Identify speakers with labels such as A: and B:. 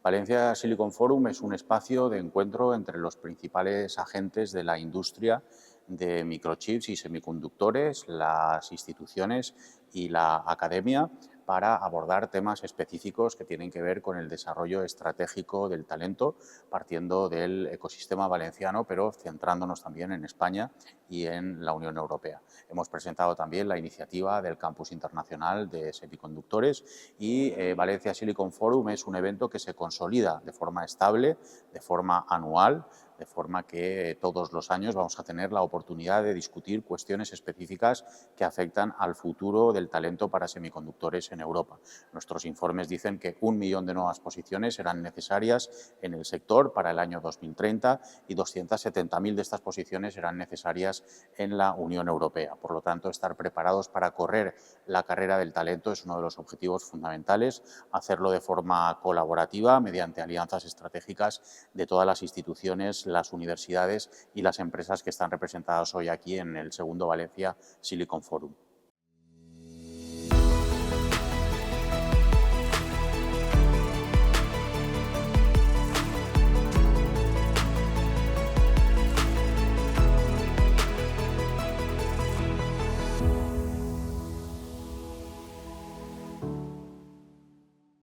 A: Valencia Silicon Forum es un espacio de encuentro entre los principales agentes de la industria de microchips y semiconductores, las instituciones y la academia, para abordar temas específicos que tienen que ver con el desarrollo estratégico del talento, partiendo del ecosistema valenciano, pero centrándonos también en España y en la Unión Europea. Hemos presentado también la iniciativa del Campus Internacional de Semiconductores y Valencia Silicon Forum es un evento que se consolida de forma estable, de forma anual, de forma que todos los años vamos a tener la oportunidad de discutir cuestiones específicas que afectan al futuro del talento para semiconductores en Europa. Nuestros informes dicen que 1 millón de nuevas posiciones serán necesarias en el sector para el año 2030 y 270.000 de estas posiciones serán necesarias en la Unión Europea. Por lo tanto, estar preparados para correr la carrera del talento es uno de los objetivos fundamentales, hacerlo de forma colaborativa mediante alianzas estratégicas de todas las instituciones, las universidades y las empresas que están representadas hoy aquí en el segundo Valencia Silicon Forum.